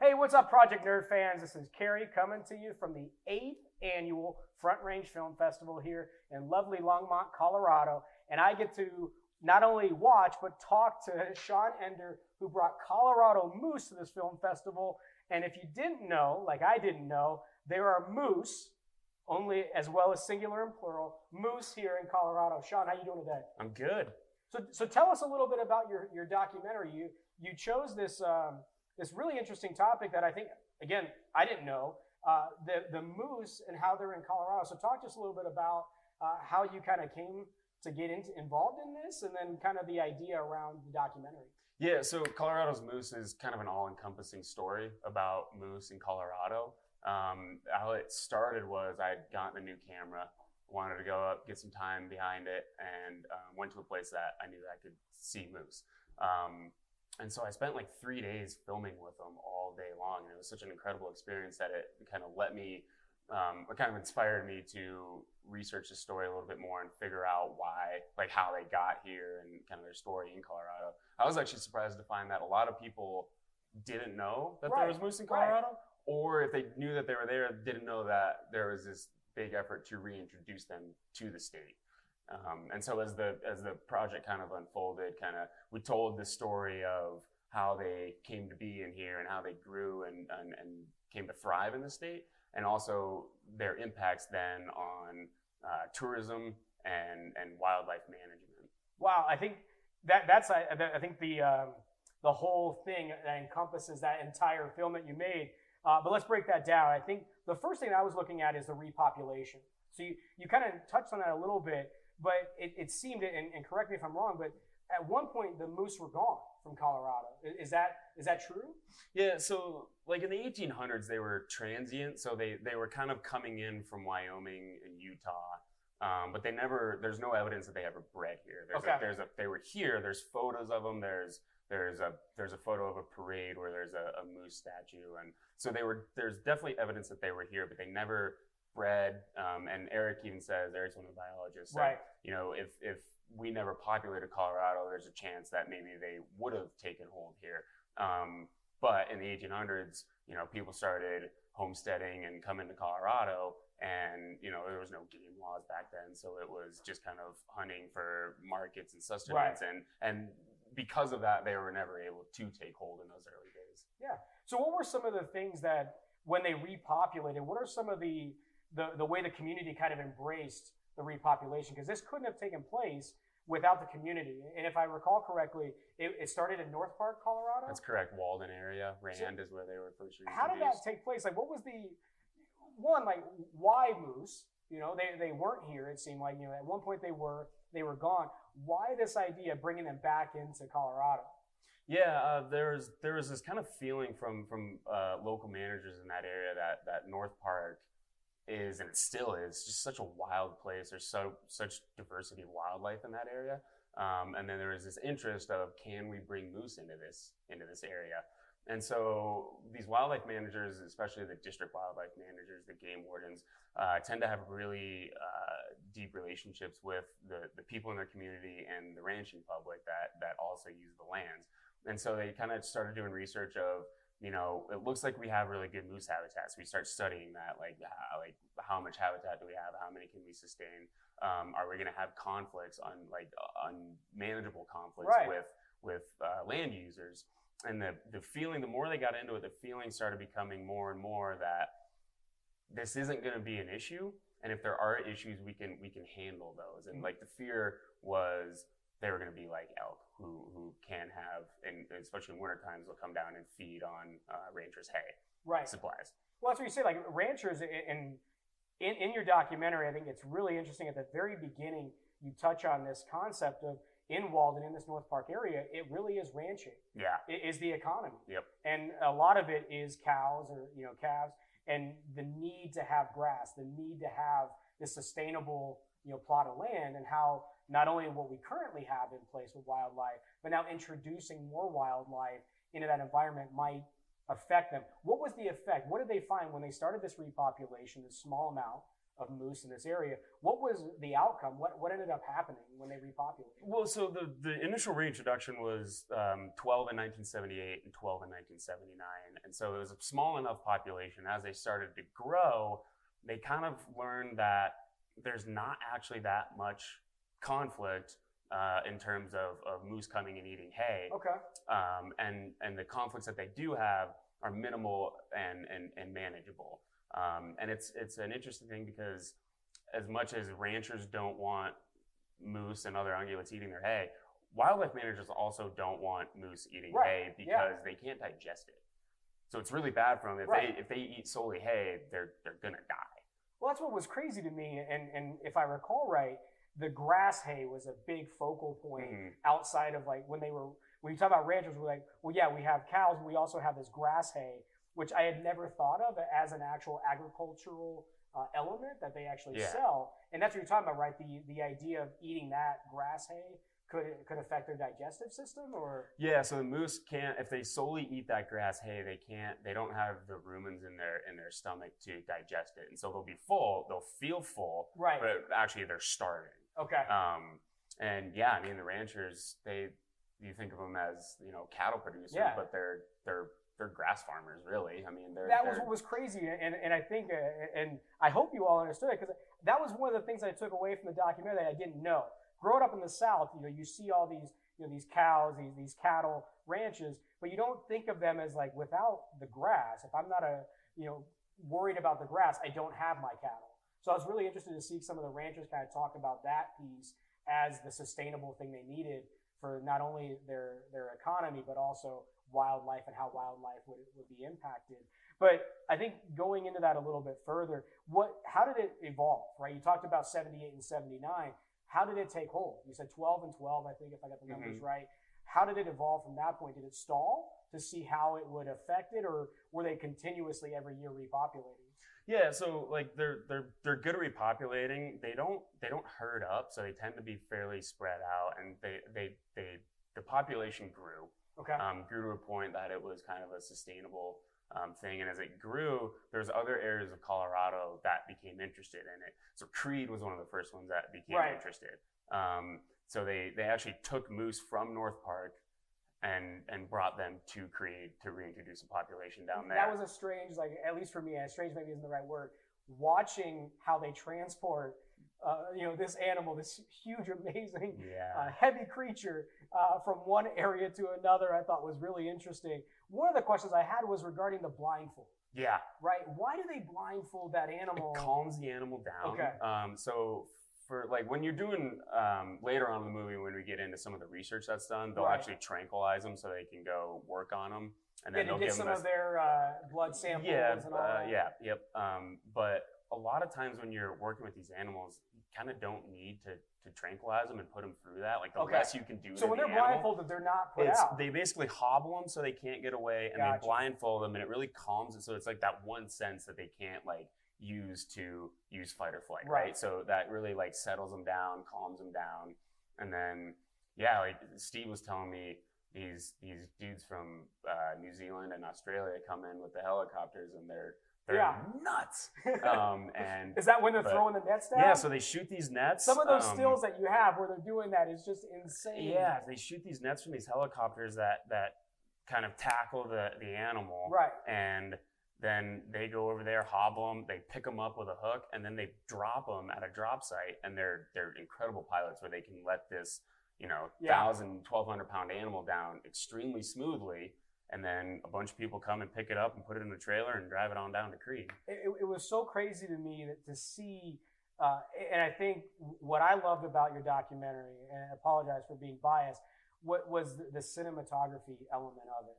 Hey, what's up, Project Nerd fans? This is Kerry coming to you from the 8th annual Front Range Film Festival here in lovely Longmont, Colorado. And I get to not only watch, but talk to Sean Ender, who brought Colorado moose to this film festival. And if you didn't know, like I didn't know, there are moose, only as well as singular and plural, moose here in Colorado. Sean, how you doing today? I'm good. So tell us a little bit about your documentary. You chose this this really interesting topic that I think, again, I didn't know, the moose and how they're in Colorado. So talk to us a little bit about how you kind of came to get involved in this, and then kind of the idea around the documentary. Yeah, so Colorado's moose is kind of an all-encompassing story about moose in Colorado. How it started was I'd gotten a new camera, wanted to go up, get some time behind it, and went to a place that I knew that I could see moose. And so I spent like 3 days filming with them all day long. And it was such an incredible experience that it kind of let me, it kind of inspired me to research the story a little bit more and figure out why, like how they got here and kind of their story in Colorado. I was actually surprised to find that a lot of people didn't know that there was moose in Colorado, or if they knew that they were there, didn't know that there was this big effort to reintroduce them to the state. And so as the project kind of unfolded, we told the story of how they came to be in here and how they grew and came to thrive in the state, and also their impacts then on tourism and wildlife management. Wow, I think that's the whole thing that encompasses that entire film that you made. But let's break that down. I think the first thing I was looking at is the repopulation. So you kind of touched on that a little bit. But it seemed, and correct me if I'm wrong, but at one point the moose were gone from Colorado. Is that true? Yeah, so like in the 1800s, they were transient. So they were kind of coming in from Wyoming and Utah, but there's no evidence that they ever bred here. They were here. There's photos of them. There's a photo of a parade where there's a moose statue, and so there's definitely evidence that they were here, but they never bred. And Eric's one of the biologists, right? You know, if we never populated Colorado, there's a chance that maybe they would have taken hold here. But in the 1800s, you know, people started homesteading and coming to Colorado, and you know, there was no game laws back then, so it was just kind of hunting for markets and sustenance, right. And because of that, they were never able to take hold in those early days. Yeah. So what were some of the things that, when they repopulated, what are some of the way the community kind of embraced the repopulation? Because this couldn't have taken place without the community. And if I recall correctly, it started in North Park, Colorado? That's correct. Walden area. Rand is where they were first introduced. How did that take place? Like, what was why moose? You know, they weren't here, it seemed like. You know, at one point they were gone. Why this idea of bringing them back into Colorado? Yeah, there was this kind of feeling from local managers in that area that North Park is, and it still is, just such a wild place. There's such diversity of wildlife in that area, and then there was this interest of, can we bring moose into this area? And so these wildlife managers, especially the district wildlife managers, the game wardens, tend to have really deep relationships with the people in their community and the ranching public that also use the lands. And so they kind of started doing research of, you know, it looks like we have really good moose habitats. We start studying that, like how much habitat do we have? How many can we sustain? Are we going to have conflicts unmanageable conflicts, right, with land users? And the feeling, the more they got into it, the feeling started becoming more and more that this isn't going to be an issue. And if there are issues, we can handle those. And like the fear was, they were going to be like elk who can have, and especially in winter times, they'll come down and feed on ranchers' hay, right, supplies. Well, that's what you say. Like ranchers, in your documentary, I think it's really interesting. At the very beginning, you touch on this concept of, in Walden, in this North Park area, it really is ranching. Yeah, it is the economy. Yep. And a lot of it is cows or calves, and the need to have grass, the need to have this sustainable plot of land, and how not only what we currently have in place with wildlife, but now introducing more wildlife into that environment might affect them. What was the effect? What did they find when they started this repopulation, this small amount of moose in this area. What was the outcome? What ended up happening when they repopulated? Well, so the initial reintroduction was 12 in 1978 and 12 in 1979. And so it was a small enough population. As they started to grow, they kind of learned that there's not actually that much conflict in terms of moose coming and eating hay. Okay. And the conflicts that they do have are minimal and manageable. And it's an interesting thing because as much as ranchers don't want moose and other ungulates eating their hay, wildlife managers also don't want moose eating hay because they can't digest it. So it's really bad for them. If they eat solely hay, they're gonna die. Well, that's what was crazy to me. And if I recall right, the grass hay was a big focal point outside of like when you talk about ranchers, we're like, well, yeah, we have cows, but we also have this grass hay, which I had never thought of as an actual agricultural element that they actually sell. And that's what you're talking about, right? The idea of eating that grass hay could affect their digestive system, or? Yeah, so the moose can't, if they solely eat that grass hay, they don't have the rumens in their stomach to digest it. And so they'll be full, they'll feel full, right? But actually they're starving. Okay. And yeah, I mean, the ranchers, you think of them as, cattle producers, but they're grass farmers, really. I mean, that was what was crazy, and I think, and I hope you all understood it, because that was one of the things I took away from the documentary that I didn't know. Growing up in the South, you see all these, these cows, these cattle ranches, but you don't think of them as like without the grass. If I'm not worried about the grass, I don't have my cattle. So I was really interested to see some of the ranchers kind of talk about that piece as the sustainable thing they needed for not only their economy, but also wildlife and how wildlife would be impacted. But I think going into that a little bit further, how did it evolve, right? You talked about 78 and 79. How did it take hold? You said 12 and 12, I think, if I got the numbers right. How did it evolve from that point? Did it stall to see how it would affect it, or were they continuously every year repopulating? Yeah, so like they're good at repopulating. They don't herd up, so they tend to be fairly spread out, and the population grew. Okay. Grew to a point that it was kind of a sustainable thing, and as it grew, there's other areas of Colorado that became interested in it. So Creed was one of the first ones that became interested. So they actually took moose from North Park and brought them to Creed to reintroduce a population down there. That was a strange, at least for me, strange maybe isn't the right word, watching how they transport this animal, this huge, amazing, heavy creature from one area to another, I thought was really interesting. One of the questions I had was regarding the blindfold. Yeah. Right? Why do they blindfold that animal? It calms the animal down. Okay. So for when you're doing later on in the movie, when we get into some of the research that's done, they'll actually tranquilize them so they can go work on them, and then they'll get give some them of their blood samples and all that. But a lot of times when you're working with these animals, you kind of don't need to tranquilize them and put them through that. Like the less you can do. So when they're blindfolded, they're not put out. They basically hobble them so they can't get away, and they blindfold them, and it really calms it. So it's like that one sense that they can't use fight or flight, right? So that really settles them down, calms them down, and then Steve was telling me these dudes from New Zealand and Australia come in with the helicopters, and they're nuts. And is that when they're throwing the nets down? Yeah, so they shoot these nets. Some of those stills that you have where they're doing that is just insane. Yeah, they shoot these nets from these helicopters that kind of tackle the animal. Right. And then they go over there, hobble them, they pick them up with a hook, and then they drop them at a drop site. And they're incredible pilots where they can let this 1,000, 1,200 pound animal down extremely smoothly. And then a bunch of people come and pick it up and put it in the trailer and drive it on down to Creed. It was so crazy to me to see, and I think what I loved about your documentary, and I apologize for being biased, what was the cinematography element of it.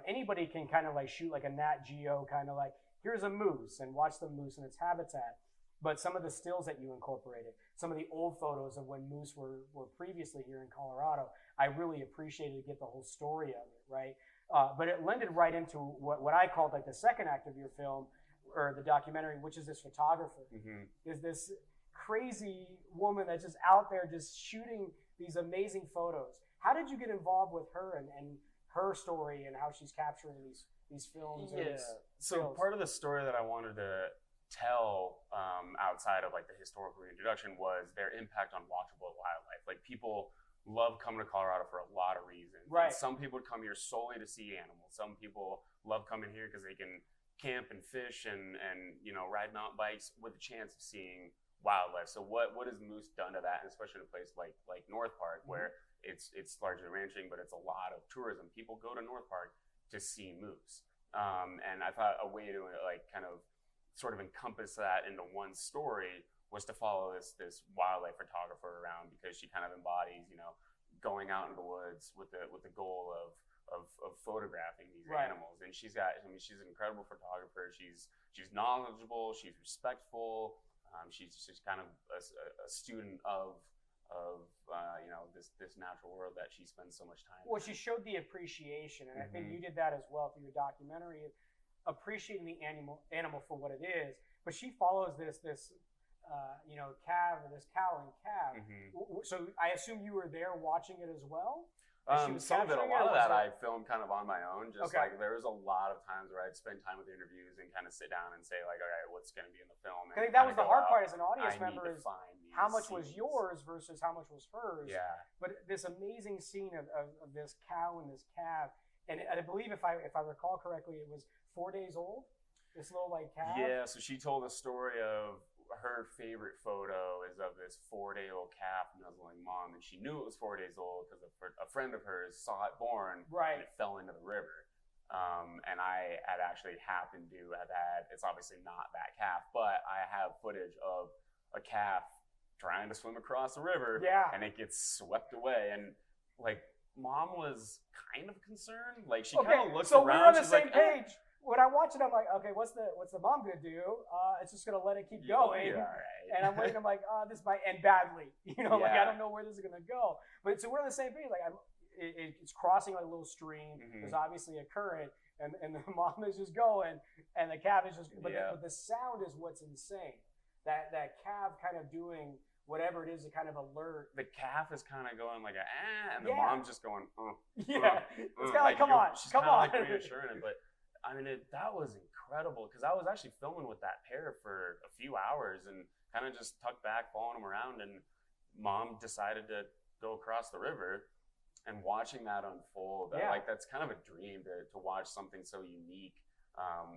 Anybody can kind of shoot a Nat Geo kind of here's a moose and watch the moose in its habitat. But some of the stills that you incorporated, some of the old photos of when moose were previously here in Colorado, I really appreciated to get the whole story of it, right? But it lended right into what I called the second act of your film, or the documentary, which is this photographer. Is this crazy woman that's just out there just shooting these amazing photos. How did you get involved with her and her story and how she's capturing these films? Yeah. So part of the story that I wanted to tell outside of like the historical reintroduction was their impact on watchable wildlife. Like people love coming to Colorado for a lot of reasons. Right. And some people would come here solely to see animals. Some people love coming here because they can camp and fish and ride mountain bikes with a chance of seeing wildlife. So what has Moose done to that, and especially in a place like North Park, where it's largely ranching, but it's a lot of tourism. People go to North Park to see moose. And I thought a way to like kind of sort of encompass that into one story was to follow this wildlife photographer around, because she kind of embodies, going out in the woods with the goal of photographing these animals. And she's an incredible photographer. She's knowledgeable. She's respectful. She's kind of a student of this natural world that she spends so much time Well, in. she showed the appreciation, and I think you did that as well through your documentary, appreciating the animal for what it is. But she follows this calf, or this cow and calf. So I assume you were there watching it as well? Some of it, a lot of that I filmed kind of on my own. Just like there was a lot of times where I'd spend time with the interviews and kind of sit down and say like, all right, what's going to be in the film? I think that was the hard part as an audience member, is how much was yours versus how much was hers. Yeah. But this amazing scene of this cow and this calf, and I believe if I recall correctly, it was 4 days old. This little like calf. Yeah. So she told a story of her favorite photo is of this 4-day-old calf nuzzling mom, and she knew it was 4 days old because a friend of hers saw it born, and it fell into the river. And I had actually happened to have had, it's obviously not that calf, but I have footage of a calf trying to swim across the river, and it gets swept away. And like, mom was kind of concerned. Like, she kind of looks around. So we're on the same page. When I watch it, I'm like, okay, what's the mom gonna do? It's just gonna let it keep going. All right. And I'm waiting. I'm like, this might end badly. Like I don't know where this is gonna go. But so we're on the same page. Like it's crossing like a little stream. There's obviously a current, and the mom is just going, and the calf is just. But the sound is what's insane. That calf kind of doing whatever it is to kind of alert. The calf is kind of going like and the mom's just going. It's kind of like, come on, She's come on. on. Like reassuring it, but. I mean, that was incredible, because I was actually filming with that pair for a few hours and kind of just tucked back, following them around, and mom decided to go across the river, and watching that unfold, like that's kind of a dream to watch something so unique,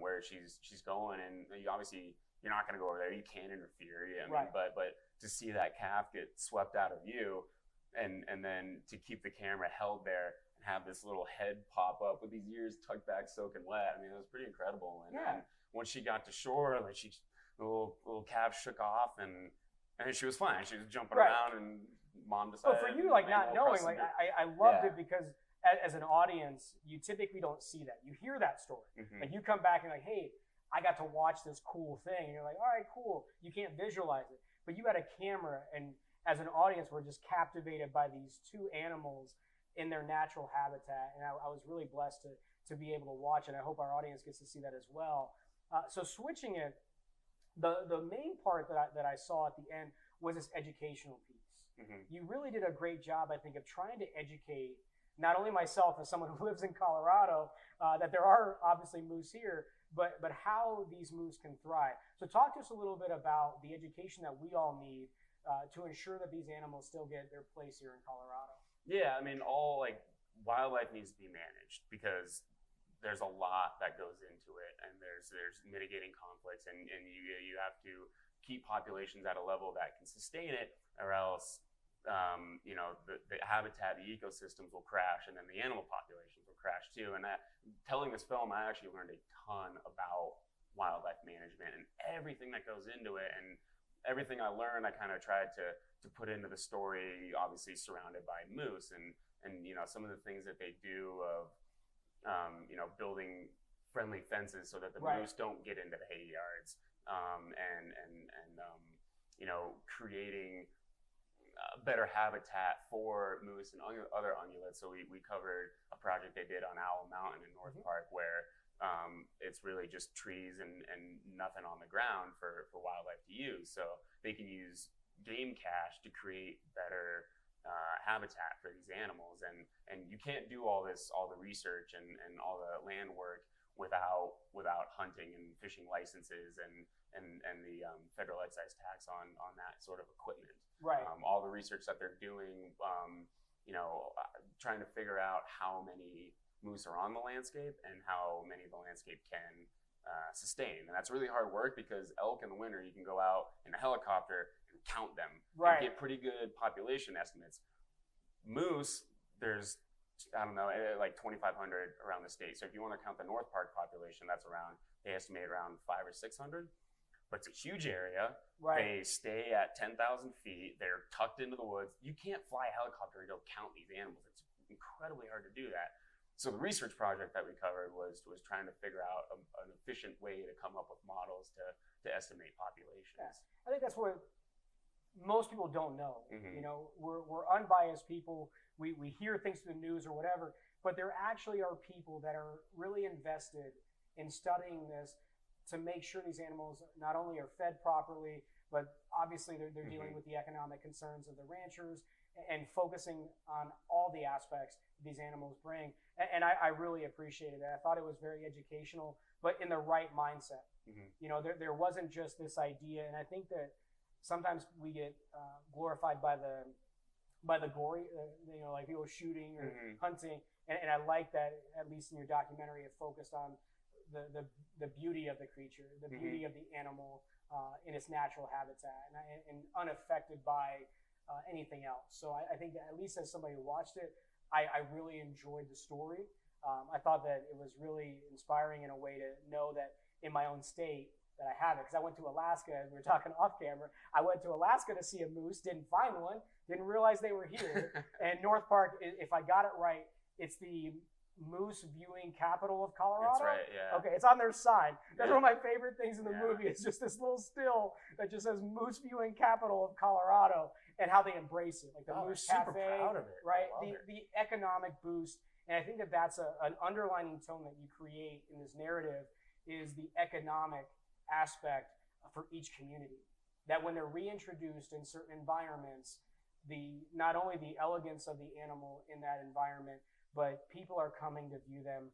where she's going, and obviously you're not going to go over there, you can't interfere, but to see that calf get swept out of view, and then to keep the camera held there, have this little head pop up with these ears tucked back soaking wet. I mean, it was pretty incredible. And once she got to shore, like the little calf shook off, and she was fine. She was jumping around, and mom decided. But for you, like not knowing, like I loved it, because as an audience, you typically don't see that. You hear that story. Like you come back and like, hey, I got to watch this cool thing. And you're like, all right, cool. You can't visualize it, but you had a camera, and as an audience, we're just captivated by these two animals in their natural habitat, and I was really blessed to be able to watch it. I hope our audience gets to see that as well. So switching it, the main part that I saw at the end was this educational piece. You really did a great job, I think, of trying to educate not only myself as someone who lives in Colorado, that there are obviously moose here, but how these moose can thrive. So talk to us a little bit about the education that we all need to ensure that these animals still get their place here in Colorado. Yeah, I mean, all like wildlife needs to be managed, because there's a lot that goes into it, and there's mitigating conflicts, and you have to keep populations at a level that can sustain it, or else the habitat, the ecosystems will crash, and then the animal populations will crash too. And telling this film, I actually learned a ton about wildlife management and everything that goes into it, and everything I learned, I kind of tried to put into the story, obviously surrounded by moose, and some of the things that they do of building friendly fences so that the moose don't get into the hay yards, creating better habitat for moose and other ungulates. So we covered a project they did on Owl Mountain in North Park, where it's really just trees and nothing on the ground for wildlife to use. So they can use game cache to create better habitat for these animals, and you can't do all the research and all the land work without hunting and fishing licenses and the federal excise tax on that sort of equipment. Right. All the research that they're doing, trying to figure out how many moose are on the landscape and how many the landscape can sustain. And that's really hard work because elk in the winter, you can go out in a helicopter and count them and get pretty good population estimates. Moose, there's, I don't know, like 2,500 around the state. So if you want to count the North Park population, they estimate around 500 or 600. But it's a huge area. Right. They stay at 10,000 feet. They're tucked into the woods. You can't fly a helicopter and go count these animals. It's incredibly hard to do that. So the research project that we covered was trying to figure out an efficient way to come up with models to estimate populations. Yeah. I think that's what most people don't know. Mm-hmm. We're unbiased people. We hear things through the news or whatever, but there actually are people that are really invested in studying this to make sure these animals not only are fed properly, but obviously they're mm-hmm. dealing with the economic concerns of the ranchers and focusing on all the aspects these animals bring. And I really appreciated that. I thought it was very educational, but in the right mindset. Mm-hmm. There wasn't just this idea, and I think that sometimes we get glorified by the gory, like people shooting or mm-hmm. hunting, and I like that, at least in your documentary, it focused on the beauty of the creature, the mm-hmm. beauty of the animal in its natural habitat, and unaffected by anything else. So I think that, at least as somebody who watched it, I really enjoyed the story. I thought that it was really inspiring in a way to know that in my own state that I have it. Because I went to Alaska, as we were talking off camera, I went to Alaska to see a moose, didn't find one, didn't realize they were here. And North Park, if I got it right, it's the moose viewing capital of Colorado. That's right, yeah. Okay, it's on their sign. That's one of my favorite things in the movie. It's just this little still that just says moose viewing capital of Colorado, and how they embrace it. Like the Moose super Cafe, proud of it. Right? The economic boost. And I think that that's an underlining tone that you create in this narrative, is the economic aspect for each community. That when they're reintroduced in certain environments, not only the elegance of the animal in that environment, but people are coming to view them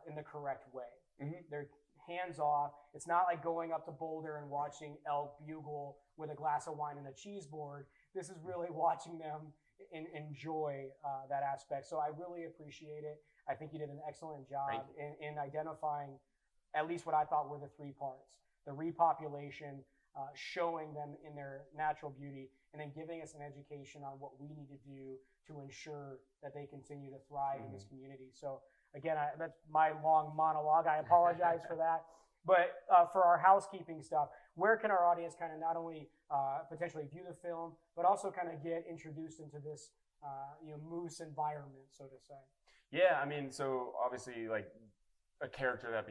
in the correct way. Mm-hmm. They're hands off. It's not like going up to Boulder and watching elk bugle with a glass of wine and a cheese board. This is really watching them enjoy that aspect. So I really appreciate it. I think you did an excellent job in identifying at least what I thought were the three parts. The repopulation, showing them in their natural beauty, and then giving us an education on what we need to do to ensure that they continue to thrive mm-hmm. in this community. So again, that's my long monologue. I apologize for that. But for our housekeeping stuff, where can our audience kind of not only potentially view the film, but also kind of get introduced into this moose environment, so to say? Yeah, I mean, so obviously, like, a character that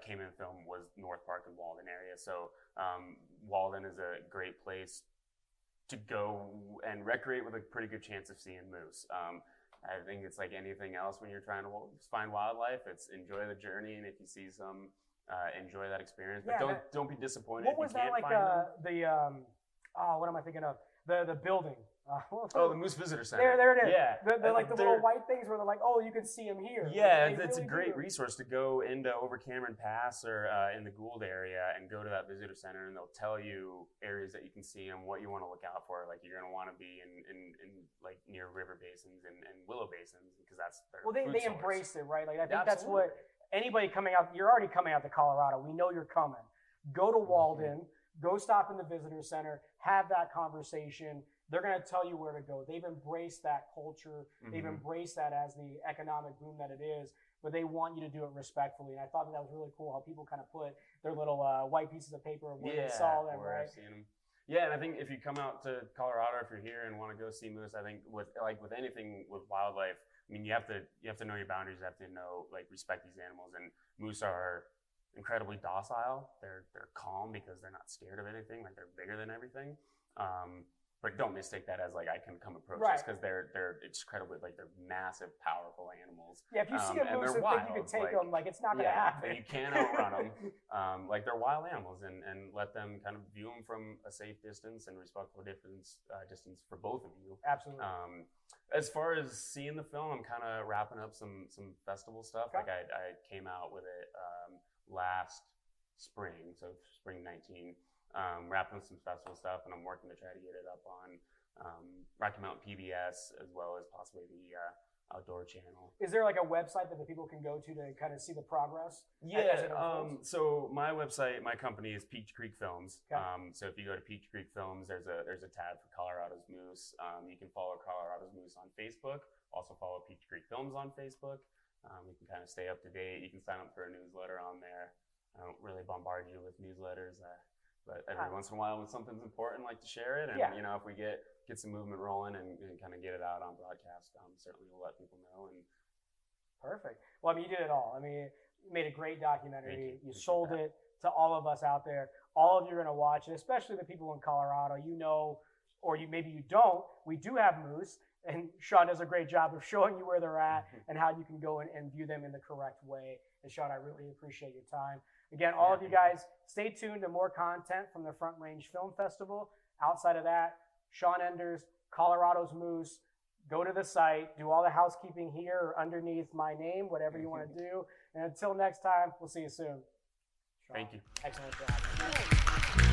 came in the film was North Park and Walden area. So Walden is a great place to go and recreate with a pretty good chance of seeing moose. I think it's like anything else when you're trying to find wildlife. It's enjoy the journey, and if you see some, enjoy that experience. But don't be disappointed. What was that like? What am I thinking of? The building. The Moose Visitor Center. There it is. Yeah. The little white things where they're like, oh, you can see them here. Yeah, it's a great resource to go into over Cameron Pass or in the Gould area and go to that visitor center, and they'll tell you areas that you can see and what you want to look out for. Like, you're going to want to be in like near river basins and willow basins, because that's their they embraced it, right? Like, I think that's what anybody coming out. You're already coming out to Colorado. We know you're coming. Go to Walden. Go stop in the visitor center. Have that conversation. They're going to tell you where to go. They've embraced that culture. Mm-hmm. They've embraced that as the economic boom that it is, but they want you to do it respectfully. And I thought that was really cool how people kind of put their little white pieces of paper where they saw them, right? I've seen them. Yeah, and I think if you come out to Colorado, if you're here and want to go see moose, I think with anything with wildlife, I mean, you have to know your boundaries. You have to know, like, respect these animals. And moose are incredibly docile. They're calm because they're not scared of anything. Like, they're bigger than everything. But don't mistake that as like I can come approach this, because they're incredibly, like, they're massive, powerful animals. Yeah, if you see a moose and think you can take them, like, it's not going to happen. You can't outrun them. Like, they're wild animals, and let them kind of view them from a safe distance and respectful distance for both of you. Absolutely. As far as seeing the film, I'm kind of wrapping up some festival stuff. Okay. Like, I came out with it last spring, so spring 19, wrapping with some festival stuff, and I'm working to try to get it up on Rocky Mountain PBS as well as possibly the Outdoor Channel. Is there like a website that the people can go to kind of see the progress? Yeah. So my website, my company is Peach Creek Films. Okay. So if you go to Peach Creek Films, there's a tab for Colorado's Moose. You can follow Colorado's Moose on Facebook. Also follow Peach Creek Films on Facebook. You can kind of stay up to date. You can sign up for a newsletter on there. I don't really bombard you with newsletters, but every once in a while when something's important, I like to share it. And if we get some movement rolling and kind of get it out on broadcast, certainly we'll let people know. And perfect. Well, I mean, you did it all. I mean, you made a great documentary. You Appreciate sold it to all of us out there. All of you are going to watch it, especially the people in Colorado. Or maybe you don't. We do have moose, and Sean does a great job of showing you where they're at and how you can go and view them in the correct way. And Sean, I really appreciate your time. Again, all of you guys, stay tuned to more content from the Front Range Film Festival. Outside of that, Sean Enders, Colorado's Moose. Go to the site, do all the housekeeping here or underneath my name, whatever you want to do. And until next time, we'll see you soon. Sean, thank you. Excellent job.